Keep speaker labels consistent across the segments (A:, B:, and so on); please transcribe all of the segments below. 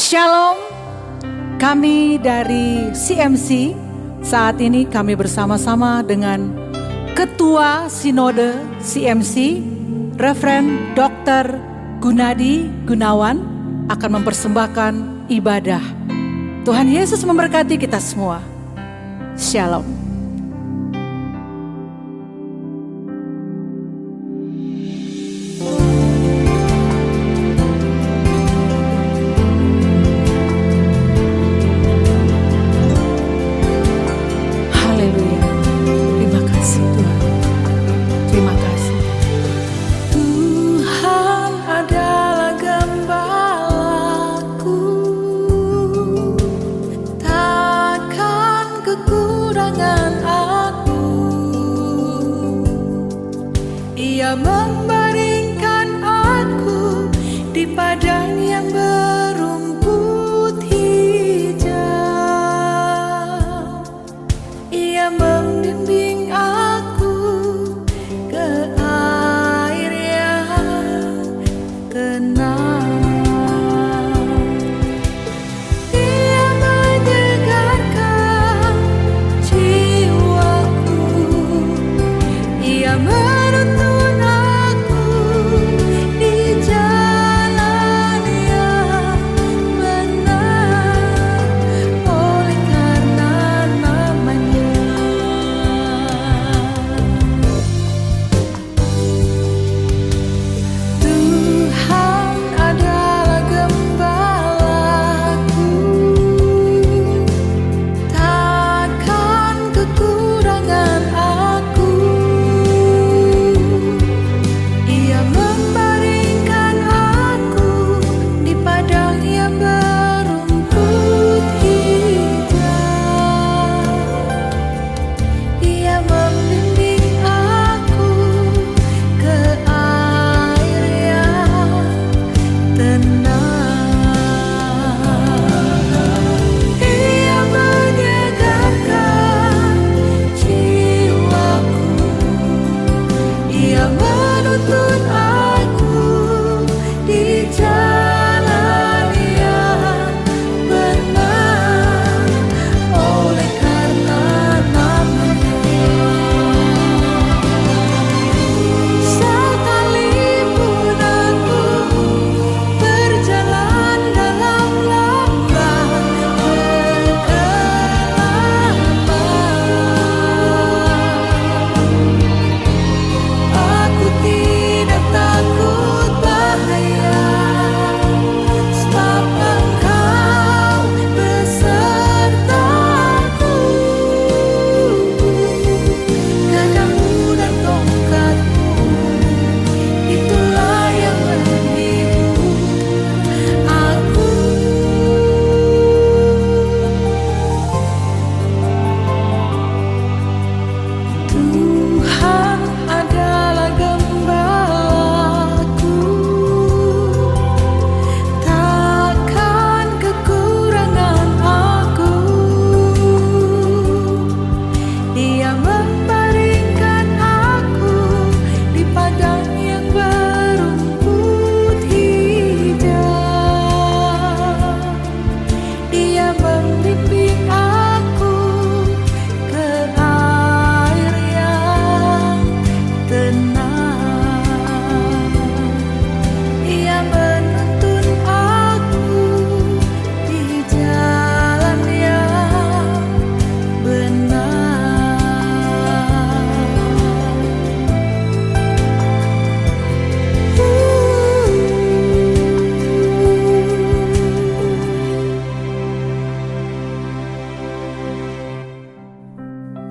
A: Shalom, kami dari CMC. Saat ini kami bersama-sama dengan Ketua Sinode CMC, Reverend Dr. Gunadi Gunawan akan mempersembahkan ibadah. Tuhan Yesus memberkati kita semua. Shalom.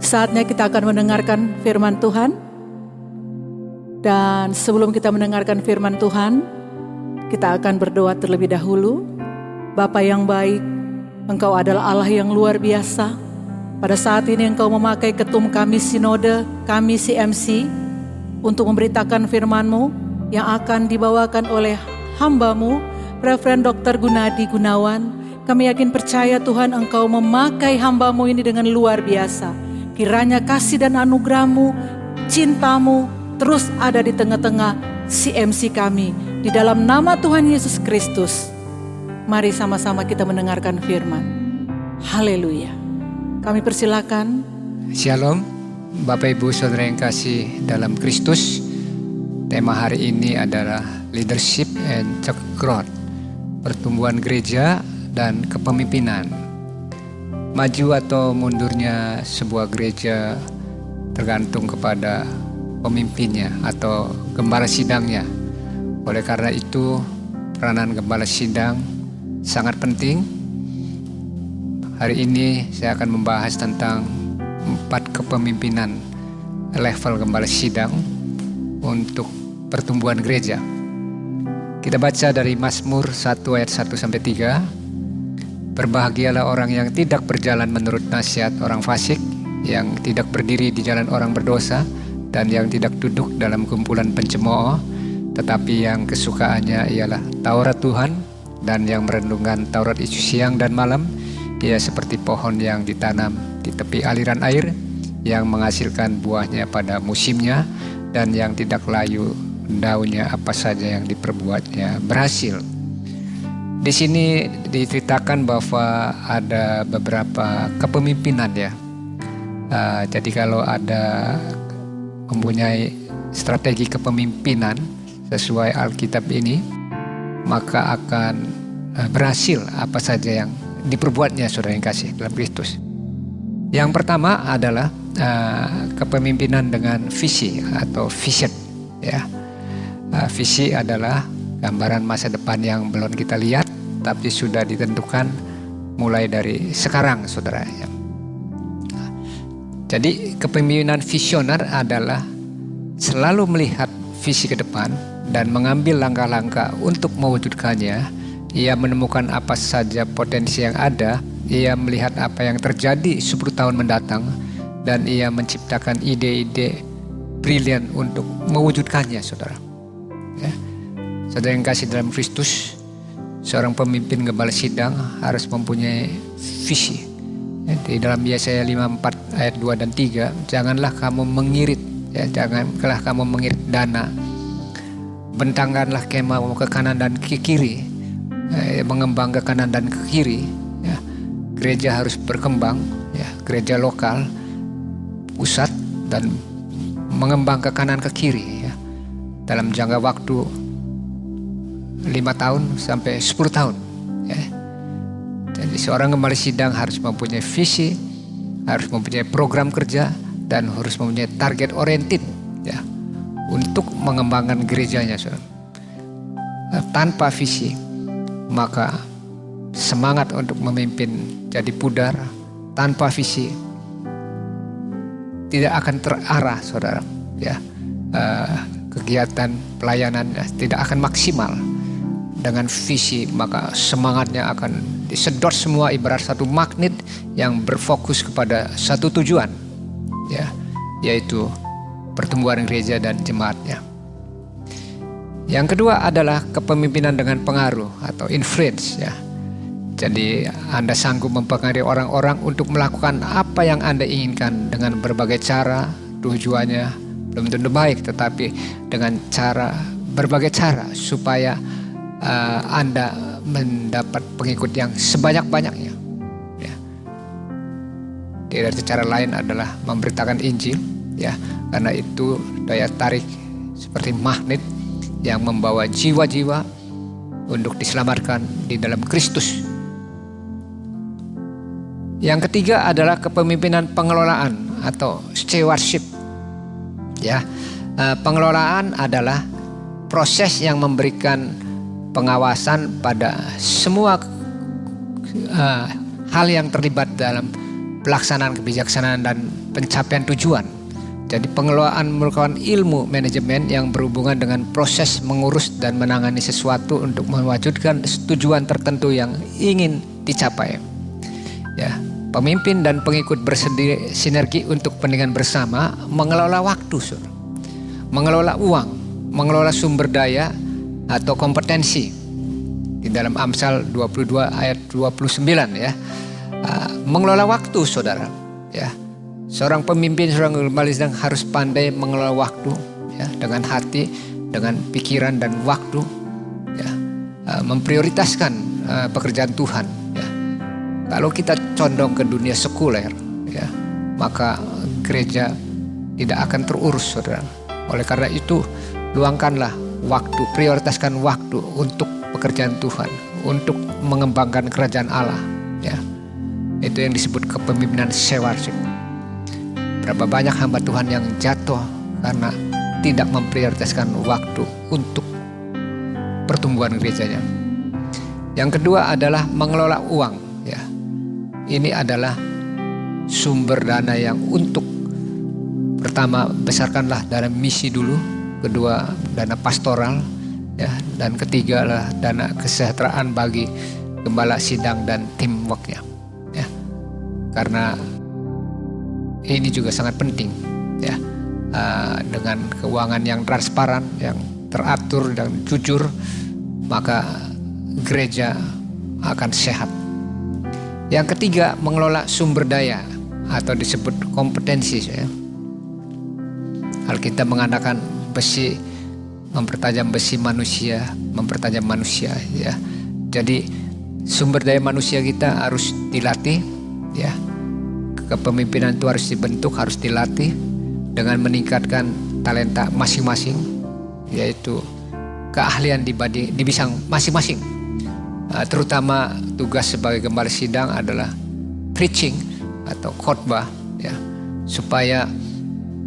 A: Saatnya kita akan mendengarkan firman Tuhan. Dan sebelum kita mendengarkan firman Tuhan, kita akan berdoa terlebih dahulu. Bapa yang baik, Engkau adalah Allah yang luar biasa. Pada saat ini Engkau memakai ketum kami Sinode, kami CMC, untuk memberitakan firman-Mu yang akan dibawakan oleh hamba-Mu, Reverend Dr. Gunadi Gunawan. Kami yakin percaya Tuhan Engkau memakai hamba-Mu ini dengan luar biasa. Kiranya kasih dan anugerah-Mu, cinta-Mu terus ada di tengah-tengah CMC kami. Di dalam nama Tuhan Yesus Kristus. Mari sama-sama kita mendengarkan firman. Haleluya. Kami persilakan.
B: Shalom, Bapak Ibu Saudara yang kasih dalam Kristus. Tema hari ini adalah Leadership and Church Growth, pertumbuhan gereja dan kepemimpinan. Maju atau mundurnya sebuah gereja tergantung kepada pemimpinnya atau gembala sidangnya. Oleh karena itu, peranan gembala sidang sangat penting. Hari ini saya akan membahas tentang 4 kepemimpinan level gembala sidang untuk pertumbuhan gereja. Kita baca dari Mazmur 1 ayat 1-3. Berbahagialah orang yang tidak berjalan menurut nasihat orang fasik, yang tidak berdiri di jalan orang berdosa, dan yang tidak duduk dalam kumpulan pencemooh, tetapi yang kesukaannya ialah Taurat Tuhan, dan yang merenungkan Taurat itu siang dan malam. Ia seperti pohon yang ditanam di tepi aliran air, yang menghasilkan buahnya pada musimnya, dan yang tidak layu daunnya, apa saja yang diperbuatnya berhasil. Di sini diceritakan bahwa ada beberapa kepemimpinan ya. Jadi kalau ada mempunyai strategi kepemimpinan sesuai Alkitab ini, maka akan berhasil apa saja yang diperbuatnya saudara yang kasih dalam Kristus. Yang pertama adalah kepemimpinan dengan visi atau vision ya. Visi adalah gambaran masa depan yang belum kita lihat, tapi sudah ditentukan mulai dari sekarang, saudara. Jadi kepemimpinan visioner adalah selalu melihat visi ke depan dan mengambil langkah-langkah untuk mewujudkannya. Ia menemukan apa saja potensi yang ada, ia melihat apa yang terjadi 10 tahun mendatang, dan ia menciptakan ide-ide brilian untuk mewujudkannya, saudara. Ya. Saudara yang kasih dalam Kristus, seorang pemimpin gembala sidang harus mempunyai visi. Di dalam Yesaya 54 ayat 2 dan 3, janganlah kamu mengirit, ya, janganlah kamu mengirit dana, bentangkanlah kemahmu ke kanan dan ke kiri, mengembang ke kanan dan ke kiri. Ya. Gereja harus berkembang, ya, gereja lokal, pusat, dan mengembang ke kanan ke kiri. Ya. Dalam jangka waktu 5 tahun sampai 10 tahun. Ya. Jadi seorang gembala sidang harus mempunyai visi, harus mempunyai program kerja, dan harus mempunyai target oriented ya, untuk mengembangkan gerejanya. Tanpa visi, maka semangat untuk memimpin jadi pudar. Tanpa visi tidak akan terarah, saudara. Ya. Kegiatan pelayanan tidak akan maksimal. Dengan visi maka semangatnya akan disedot semua ibarat satu magnet yang berfokus kepada satu tujuan, ya, yaitu pertumbuhan gereja dan jemaatnya. Yang kedua adalah kepemimpinan dengan pengaruh atau influence ya. Jadi Anda sanggup mempengaruhi orang-orang untuk melakukan apa yang Anda inginkan dengan berbagai cara. Tujuannya belum tentu baik, tetapi dengan berbagai cara supaya Anda mendapat pengikut yang sebanyak-banyaknya. Ya. Tidak cara lain adalah memberitakan Injil, ya, karena itu daya tarik seperti magnet yang membawa jiwa-jiwa untuk diselamatkan di dalam Kristus. Yang ketiga adalah kepemimpinan pengelolaan atau stewardship. Ya, pengelolaan adalah proses yang memberikan pengawasan pada semua hal yang terlibat dalam pelaksanaan kebijaksanaan dan pencapaian tujuan. Jadi pengelolaan merupakan ilmu manajemen yang berhubungan dengan proses mengurus dan menangani sesuatu untuk mewujudkan tujuan tertentu yang ingin dicapai. Ya, pemimpin dan pengikut bersinergi untuk kepentingan bersama, mengelola waktu, mengelola uang, mengelola sumber daya atau kompetensi. Di dalam Amsal 22 ayat 29 ya. Mengelola waktu, saudara. Ya. Seorang pemimpin, seorang gembala sidang harus pandai mengelola waktu ya, dengan hati, dengan pikiran dan waktu ya. Memprioritaskan pekerjaan Tuhan. Ya. Kalau kita condong ke dunia sekuler, ya, maka gereja tidak akan terurus, saudara. Oleh karena itu, luangkanlah waktu, prioritaskan waktu untuk pekerjaan Tuhan, untuk mengembangkan kerajaan Allah. Ya. Itu yang disebut kepemimpinan stewardship. Berapa banyak hamba Tuhan yang jatuh karena tidak memprioritaskan waktu untuk pertumbuhan gerejanya. Yang kedua adalah mengelola uang. Ya. Ini adalah sumber dana yang untuk pertama, besarkanlah dana misi dulu, kedua dana pastoral, ya, dan ketiga adalah dana kesejahteraan bagi gembala sidang dan teamworknya, ya, karena ini juga sangat penting, ya, dengan keuangan yang transparan, yang teratur dan jujur, maka gereja akan sehat. Yang ketiga, mengelola sumber daya atau disebut kompetensi, ya. Alkitab mengatakan besi mempertajam besi manusia, mempertajam manusia, ya. Jadi sumber daya manusia kita harus dilatih, ya. Kepemimpinan itu harus dibentuk, harus dilatih dengan meningkatkan talenta masing-masing, yaitu keahlian di bidang masing-masing. Terutama tugas sebagai gembala sidang adalah preaching atau khotbah, ya, supaya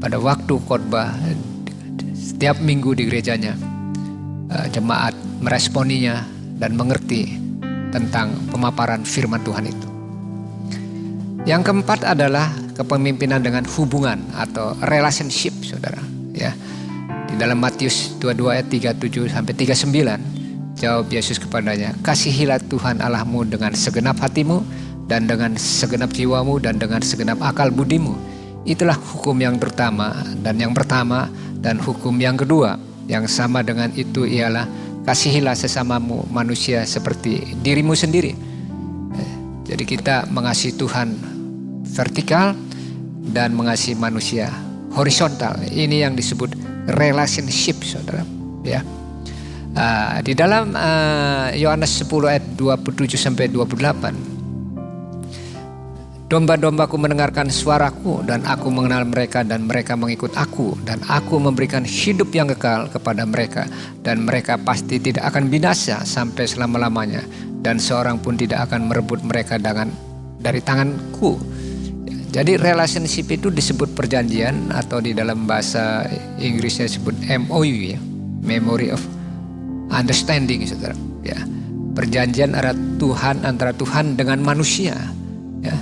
B: pada waktu khotbah setiap minggu di gerejanya, jemaat meresponinya dan mengerti tentang pemaparan firman Tuhan itu. Yang keempat adalah kepemimpinan dengan hubungan atau relationship, saudara. Ya, di dalam Matius 22 ayat 37 sampai 39, jawab Yesus kepadanya, kasihilah Tuhan Allahmu dengan segenap hatimu dan dengan segenap jiwamu dan dengan segenap akal budimu. Itulah hukum yang pertama dan hukum yang kedua yang sama dengan itu ialah kasihilah sesamamu manusia seperti dirimu sendiri. Jadi kita mengasihi Tuhan vertikal dan mengasihi manusia horizontal. Ini yang disebut relationship, saudara. Ya. Di dalam Yohanes 10 ayat 27 sampai 28. Domba-dombaku mendengarkan suaraku dan aku mengenal mereka dan mereka mengikut aku dan aku memberikan hidup yang kekal kepada mereka dan mereka pasti tidak akan binasa sampai selama-lamanya dan seorang pun tidak akan merebut mereka dari tanganku. Jadi relationship itu disebut perjanjian atau di dalam bahasa Inggrisnya disebut MOU, ya, Memory of Understanding, saudara. Ya, perjanjian antara Tuhan dengan manusia. Ya.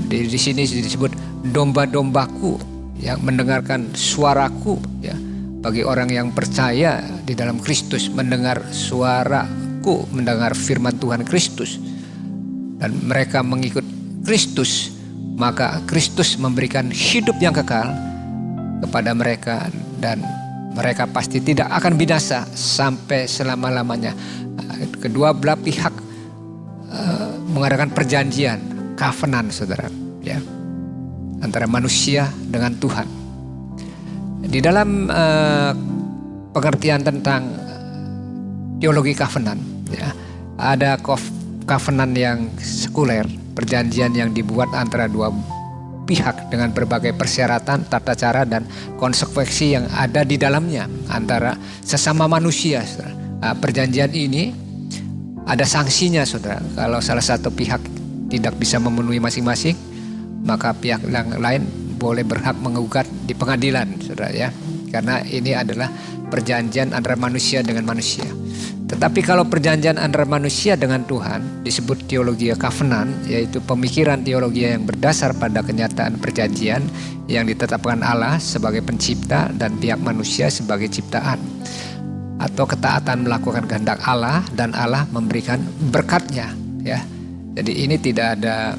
B: Di sini disebut domba-dombaku yang mendengarkan suaraku, ya. Bagi orang yang percaya di dalam Kristus mendengar suaraku, mendengar firman Tuhan Kristus dan mereka mengikut Kristus, maka Kristus memberikan hidup yang kekal kepada mereka dan mereka pasti tidak akan binasa sampai selama-lamanya. Kedua belah pihak mengadakan perjanjian, covenant, saudara, ya, antara manusia dengan Tuhan. Di dalam pengertian tentang teologi covenant, ya, ada covenant yang sekuler, perjanjian yang dibuat antara dua pihak dengan berbagai persyaratan, tata cara dan konsekuensi yang ada di dalamnya antara sesama manusia, saudara. Perjanjian ini ada sanksinya, saudara. Kalau salah satu pihak tidak bisa memenuhi masing-masing, maka pihak yang lain boleh berhak menggugat di pengadilan, saudara, ya. Karena ini adalah perjanjian antara manusia dengan manusia. Tetapi kalau perjanjian antara manusia dengan Tuhan disebut teologi covenant, yaitu pemikiran teologi yang berdasar pada kenyataan perjanjian yang ditetapkan Allah sebagai pencipta dan pihak manusia sebagai ciptaan, atau ketaatan melakukan kehendak Allah dan Allah memberikan berkatnya, ya. Jadi ini tidak ada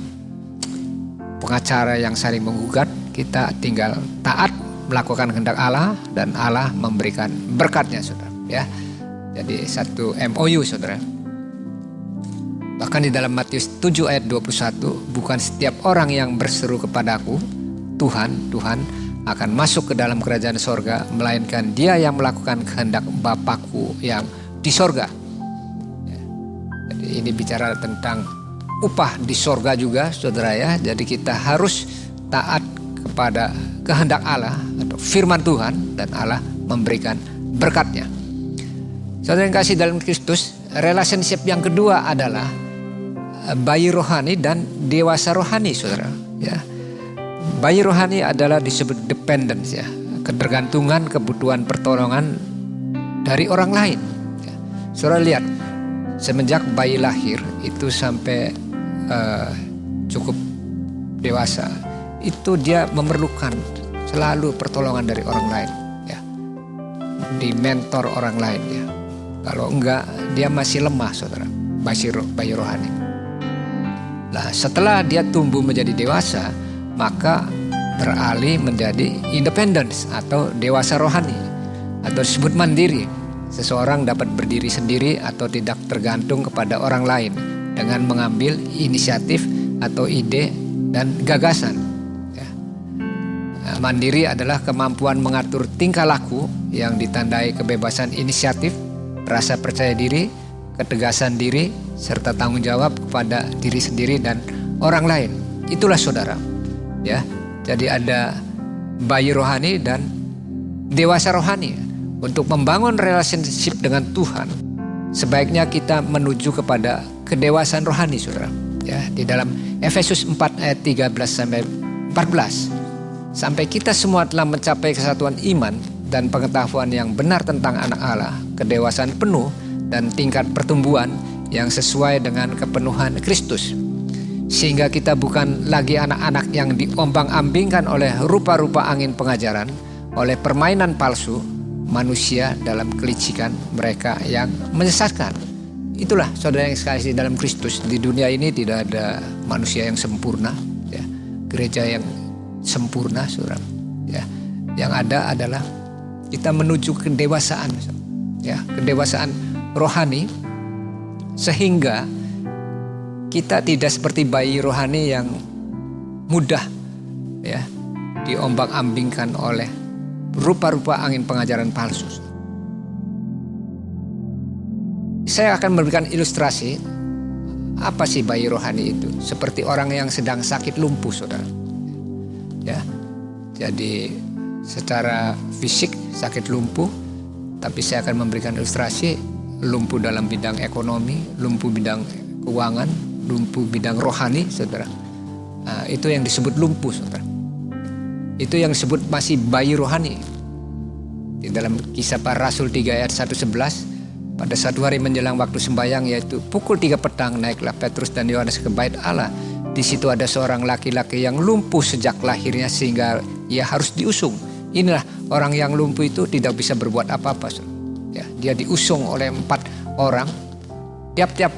B: pengacara yang saling menggugat, kita tinggal taat melakukan kehendak Allah dan Allah memberikan berkatnya, saudara, ya. Jadi satu MOU, saudara. Bahkan di dalam Matius 7 ayat 21, bukan setiap orang yang berseru kepadaku, Tuhan, Tuhan, akan masuk ke dalam kerajaan sorga, melainkan dia yang melakukan kehendak Bapakku yang di sorga. Jadi ini bicara tentang upah di sorga juga, saudara ya. Jadi kita harus taat kepada kehendak Allah atau firman Tuhan, dan Allah memberikan berkatnya. Saudara yang kasih dalam Kristus, relationship yang kedua adalah bayi rohani dan dewasa rohani, saudara. Ya, bayi rohani adalah disebut dependence, ya, ketergantungan, kebutuhan pertolongan dari orang lain. Ya. Saudara lihat, semenjak bayi lahir itu sampai cukup dewasa, itu dia memerlukan selalu pertolongan dari orang lain, ya, di mentor orang lain, ya. Kalau enggak, dia masih lemah, saudara, bayi rohani. Nah, setelah dia tumbuh menjadi dewasa, maka beralih menjadi independence atau dewasa rohani, atau disebut mandiri. Seseorang dapat berdiri sendiri atau tidak tergantung kepada orang lain dengan mengambil inisiatif atau ide dan gagasan. Ya. Nah, mandiri adalah kemampuan mengatur tingkah laku yang ditandai kebebasan inisiatif, rasa percaya diri, ketegasan diri, serta tanggung jawab kepada diri sendiri dan orang lain. Itulah saudara. Ya, jadi ada bayi rohani dan dewasa rohani. Untuk membangun relationship dengan Tuhan, sebaiknya kita menuju kepada kedewasaan rohani, saudara. Ya, di dalam Efesus 4 ayat 13 sampai 14, sampai kita semua telah mencapai kesatuan iman dan pengetahuan yang benar tentang anak Allah, kedewasaan penuh dan tingkat pertumbuhan yang sesuai dengan kepenuhan Kristus. Sehingga kita bukan lagi anak-anak yang diombang-ambingkan oleh rupa-rupa angin pengajaran, oleh permainan palsu manusia dalam kelicikan mereka yang menyesatkan. Itulah saudara yang sekalian dalam Kristus. Di dunia ini tidak ada manusia yang sempurna, ya, gereja yang sempurna, saudara. Ya, yang ada adalah kita menuju kedewasaan, ya, kedewasaan rohani, sehingga kita tidak seperti bayi rohani yang mudah, ya, diombang-ambingkan oleh rupa-rupa angin pengajaran palsu. Saya akan memberikan ilustrasi apa sih bayi rohani itu. Seperti orang yang sedang sakit lumpuh, saudara. Ya, jadi secara fisik sakit lumpuh, tapi saya akan memberikan ilustrasi lumpuh dalam bidang ekonomi, lumpuh bidang keuangan, lumpuh bidang rohani, saudara. Nah, itu yang disebut lumpuh, saudara. Itu yang disebut masih bayi rohani. Di dalam Kisah Para Rasul 3 ayat 1-11, pada satu hari menjelang waktu sembahyang, yaitu pukul 3 petang, naiklah Petrus dan Yohanes ke bait Allah. Di situ ada seorang laki-laki yang lumpuh sejak lahirnya sehingga ia harus diusung. Inilah orang yang lumpuh itu tidak bisa berbuat apa-apa. Ya, dia diusung oleh 4 orang. Tiap-tiap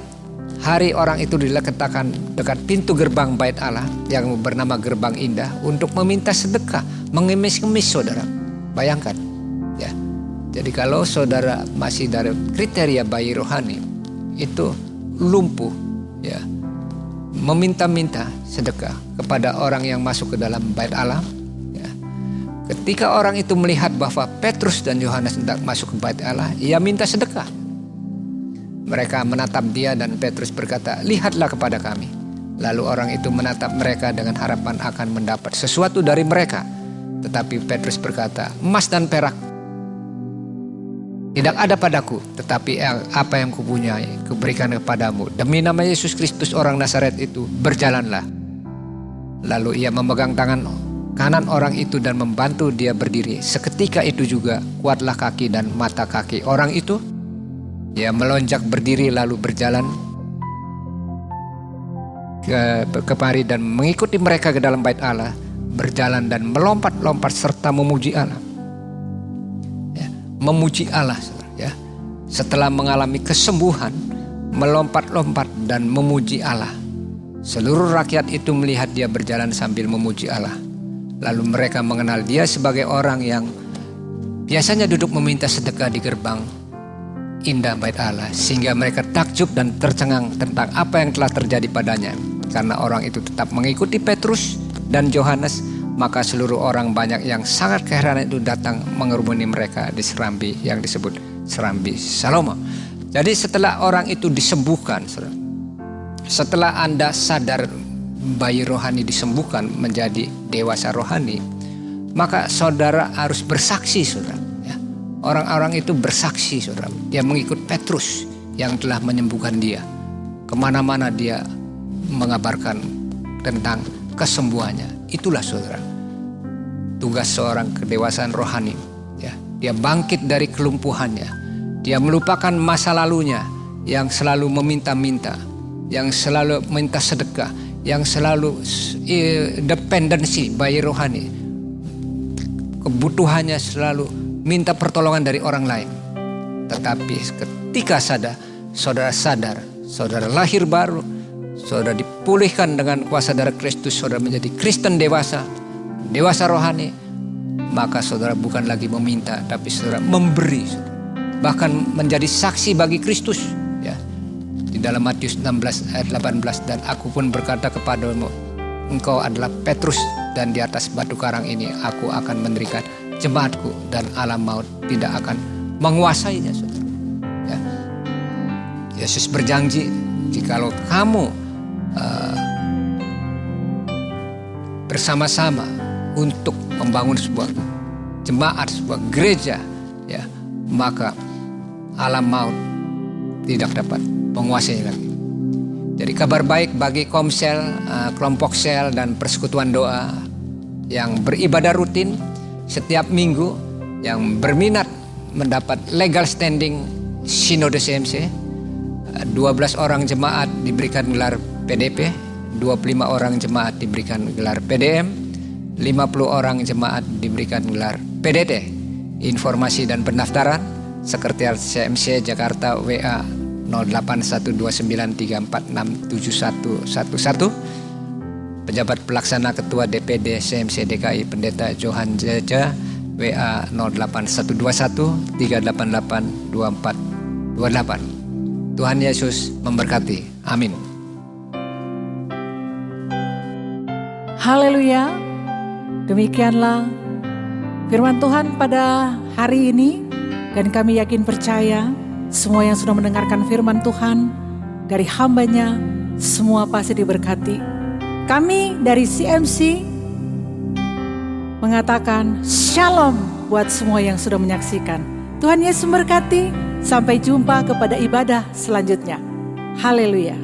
B: hari orang itu diletakkan dekat pintu gerbang bait Allah yang bernama Gerbang Indah untuk meminta sedekah, mengemis-ngemis, saudara. Bayangkan, ya. Jadi kalau saudara masih dari kriteria bayi rohani, itu lumpuh, ya, meminta-minta sedekah kepada orang yang masuk ke dalam bait Allah. Ya. Ketika orang itu melihat bahwa Petrus dan Yohanes hendak masuk ke bait Allah, ia minta sedekah. Mereka menatap dia dan Petrus berkata, "Lihatlah kepada kami." Lalu orang itu menatap mereka dengan harapan akan mendapat sesuatu dari mereka. Tetapi Petrus berkata, "Emas dan perak tidak ada padaku, tetapi apa yang kupunyai kuberikan kepadamu. Demi nama Yesus Kristus orang Nazaret itu, berjalanlah." Lalu ia memegang tangan kanan orang itu dan membantu dia berdiri. Seketika itu juga kuatlah kaki dan mata kaki orang itu. Ia melonjak berdiri lalu berjalan kemari dan mengikuti mereka ke dalam bait Allah, berjalan dan melompat-lompat serta memuji Allah. Ya, memuji Allah, ya. Setelah mengalami kesembuhan, melompat-lompat dan memuji Allah. Seluruh rakyat itu melihat dia berjalan sambil memuji Allah. Lalu mereka mengenal dia sebagai orang yang biasanya duduk meminta sedekah di gerbang indah bait Allah, sehingga mereka takjub dan tercengang tentang apa yang telah terjadi padanya. Karena orang itu tetap mengikuti Petrus dan Yohanes, maka seluruh orang banyak yang sangat keheranan itu datang mengerumuni mereka di serambi yang disebut serambi Salomo. Jadi setelah orang itu disembuhkan, Setelah Anda sadar bayi rohani disembuhkan menjadi dewasa rohani, maka saudara harus bersaksi, saudara. Ya. Orang-orang itu bersaksi, saudara. Dia mengikut Petrus yang telah menyembuhkan dia. Kemana-mana dia mengabarkan tentang kesembuhannya. Itulah, saudara, tugas seorang kedewasaan rohani. Ya. Dia bangkit dari kelumpuhannya. Dia melupakan masa lalunya yang selalu meminta-minta, yang selalu minta sedekah, yang selalu dependensi bayi rohani. Kebutuhannya selalu minta pertolongan dari orang lain. Tetapi ketika saudara sadar, saudara lahir baru, saudara dipulihkan dengan kuasa darah Kristus, saudara menjadi Kristen dewasa, dewasa rohani, maka saudara bukan lagi meminta, tapi saudara memberi, bahkan menjadi saksi bagi Kristus. Ya. Di dalam Matius 16 ayat 18, dan aku pun berkata kepadamu, engkau adalah Petrus, dan di atas batu karang ini aku akan mendirikan jemaatku, dan alam maut tidak akan menguasainya. Saudara. Ya. Yesus berjanji, jikalau kamu bersama-sama untuk membangun sebuah jemaat, sebuah gereja, ya, maka alam maut tidak dapat menguasai lagi. Jadi kabar baik bagi komsel, kelompok sel, dan persekutuan doa yang beribadah rutin setiap minggu, yang berminat mendapat legal standing Sinode CMC. 12 orang jemaat diberikan gelar PDP, 25 orang jemaat diberikan gelar PDM, 50 orang jemaat diberikan gelar PDT. Informasi dan pendaftaran Sekretariat CMC Jakarta, WA 081293467111. Pejabat Pelaksana Ketua DPD CMC DKI Pendeta Johan Jaja, WA 08121388248. Tuhan Yesus memberkati. Amin.
A: Haleluya. Demikianlah firman Tuhan pada hari ini, dan kami yakin percaya semua yang sudah mendengarkan firman Tuhan dari hambanya, semua pasti diberkati. Kami dari CMC mengatakan shalom buat semua yang sudah menyaksikan. Tuhan Yesus memberkati. Sampai jumpa kepada ibadah selanjutnya. Haleluya.